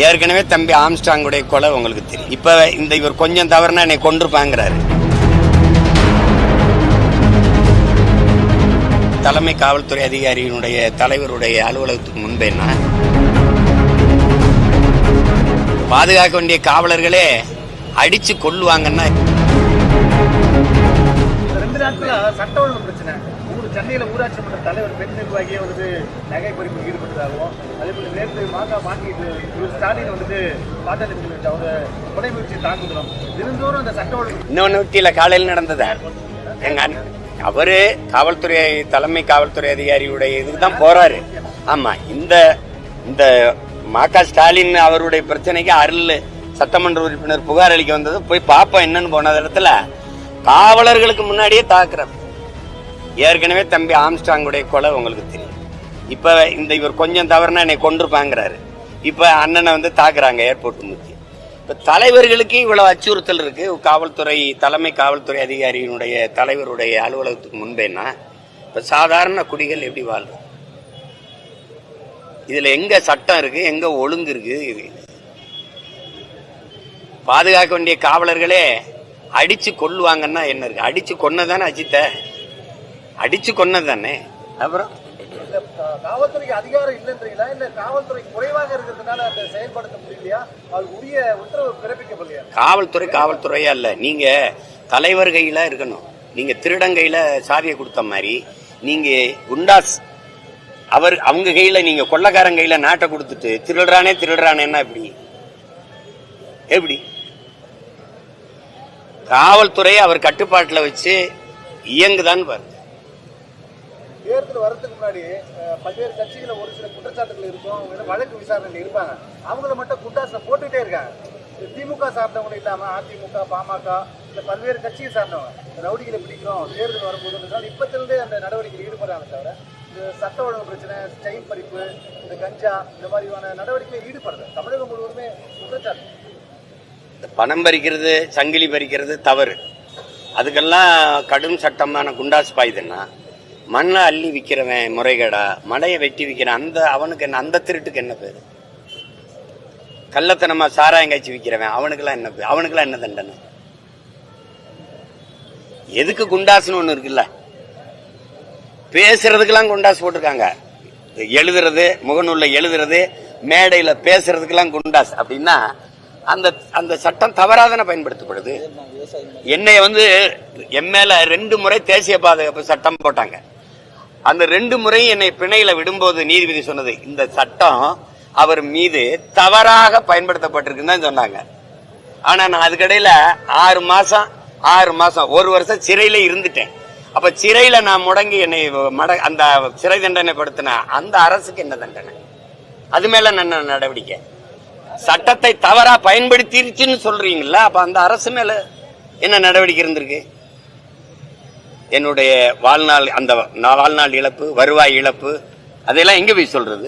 ஏற்கனவே தம்பி ஆம்ஸ்டாங்குடைய கொலை உங்களுக்கு தெரியும். இப்ப இவர் கொஞ்சம் தவறுனா என்னை கொன்றுப்பாங்கிறாரு. தலைமை காவல்துறை அதிகாரியினுடைய தலைவருடைய அலுவலகத்துக்கு முன்பேனா பாதுகாக்க வேண்டிய காவலர்களே அடிச்சு கொள்ளுவாங்கன்னா 2 நாட்களா சட்ட ஒழுங்கு பிரச்சனை. சென்னையில ஊராட்சி மன்ற தலைவர் பெண் நிர்வாகியே நகை பறிப்பு ஈடுபட்டதாகவும், அதே போல நேற்று மாட்டிட்டு ஸ்டாலின் பாட்டாளி ஒரு கொலை முயற்சி தாக்குதலும் தினந்தோறும் அந்த சட்ட ஒழுங்கு இன்னொன்னு காலையில் நடந்ததா அவரு காவல்துறை தலைமை காவல்துறை அதிகாரியுடைய இதுக்குதான் போறாரு. ஆமா, இந்த மா.க. ஸ்டாலின் அவருடைய பிரச்சனைக்கு அருள் சட்டமன்ற உறுப்பினர் புகார் அளிக்க வந்தது. போய் பாப்பா என்னன்னு போன இடத்துல காவலர்களுக்கு முன்னாடியே தாக்குறார். ஏற்கனவே தம்பி ஆம்ஸ்டாங்குடைய கொலை உங்களுக்கு தெரியும். இப்ப இவர் கொஞ்சம் தவறுனா என்னை கொன்றுப்பாங்கிறாரு. இப்ப அண்ணனை தாக்குறாங்க ஏர்போர்ட் முத்தி. இப்ப தலைவர்களுக்கு இவ்வளவு அச்சுறுத்தல் இருக்கு. காவல்துறை தலைமை காவல்துறை அதிகாரியினுடைய தலைவருடைய அலுவலகத்துக்கு முன்பேனா இப்ப சாதாரண குடிகள் எப்படி வாழ்றோம்? இதுல எங்க சட்டம் இருக்கு, எங்க ஒழுங்கு இருக்கு? பாதுகாக்க வேண்டிய காவலர்களே அடிச்சு கொள்ளுவாங்கன்னா என்ன இருக்கு? அடிச்சு கொன்னதானே அஜித்த அடிச்சு கொன்னதானே. அப்புறம் காவல்துறைக்கு அதிகாரம் இல்லைன்றீங்களா, இல்ல காவல்துறை குறைவாக இருக்கிறதுனால அதை செயல்படுத்த முடியலையா, அது உரிய உத்தரவு பிறப்பிக்கப்படலையா? காவல்துறையா இல்ல, நீங்க தலைவர் கையில இருக்கணும். நீங்க திருடங்கையில சாவியை கொடுத்த மாதிரி நீங்க குண்டாஸ் அவங்க கையில, நீங்க கொள்ளக்காரன் கையில நாட்டை கொடுத்துட்டு திருடுறானேன்னா எப்படி? காவல்துறை அவர் கட்டுப்பாட்டுல வச்சு இயங்குதான் பாருங்க. தேர்தல் வரதுக்கு முன்னாடி பல்வேறு கட்சிகள ஒரு சில குற்றச்சாட்டுகள் இருக்கும், வழக்கு விசாரணைகள் இருப்பாங்க. அவங்கள மட்டும் குண்டாச போட்டுட்டே இருக்காங்க. திமுக சார்ந்தவங்க இல்லாம அதிமுக, பாமக, இந்த பல்வேறு கட்சியை சார்ந்தவங்க ரவுடிகளை பிடிக்கிறோம் தேர்தல் வரும்போது இப்பத்திலிருந்தே அந்த நடவடிக்கையில் ஈடுபடுறாங்க. தவிர இந்த சட்ட ஒழுங்கு பிரச்சனை, செயின் பறிப்பு, இந்த கஞ்சா, இந்த மாதிரியான நடவடிக்கையில் ஈடுபடுறது தமிழகம் முழுவதுமே குற்றச்சாட்டு. பணம் பறிக்கிறது, சங்கிலி பறிக்கிறது தவறு. அதுக்கெல்லாம் கடும் சட்டமான குண்டாஸ் பாயுதுன்னா, மண்ணை அள்ளி விற்கிறவன் முறைகேடா, மலையை வெட்டி விற்கிறான் அவனுக்கு என்ன, அந்த திருட்டுக்கு என்ன பேரு? கள்ளத்தனமா சாராயம் காய்ச்சி விற்கிறவன் அவனுக்கெல்லாம் என்ன பேரு? அவனுக்கெல்லாம் என்ன தண்டனை? எதுக்கு குண்டாஸ்னு ஒண்ணு இருக்குல்ல? பேசுறதுக்கெல்லாம் குண்டாஸ் போட்டிருக்காங்க. எழுதுறது, முகநூல்ல எழுதுறது, மேடையில பேசுறதுக்கெல்லாம் குண்டாஸ் அப்படின்னா அந்த சட்டம் தவறாதான பயன்படுத்தப்படுது. என்னைய என் மேல 2 முறை தேசிய பாதுகாப்பு சட்டம் போட்டாங்க. அந்த 2 முறை என்னை பிணையில விடும்போது நீதிபதி சொன்னது, இந்த சட்டம் அவர் மீது தவறாக பயன்படுத்தப்பட்டிருக்குன்னு தான் சொன்னாங்க. ஆனா நான் அதுக்கடையில 6 மாசம் 1 வருஷம் சிறையில இருந்துட்டேன். அப்ப சிறையில நான் முடங்கி என்னை அந்த சிறை தண்டனை படுத்தின அந்த அரசுக்கு என்ன தண்டனை? அது மேல என்ன நடவடிக்கை? சட்டத்தை தவறா பயன்படுத்திருச்சுன்னு சொல்றீங்களா? அப்ப அந்த அரசு மேல என்ன நடவடிக்கை இருந்திருக்கு? என்னுடைய வாழ்நாள் இழப்பு, வருவாய் இழப்பு, அதெல்லாம் எங்க போய் சொல்றது?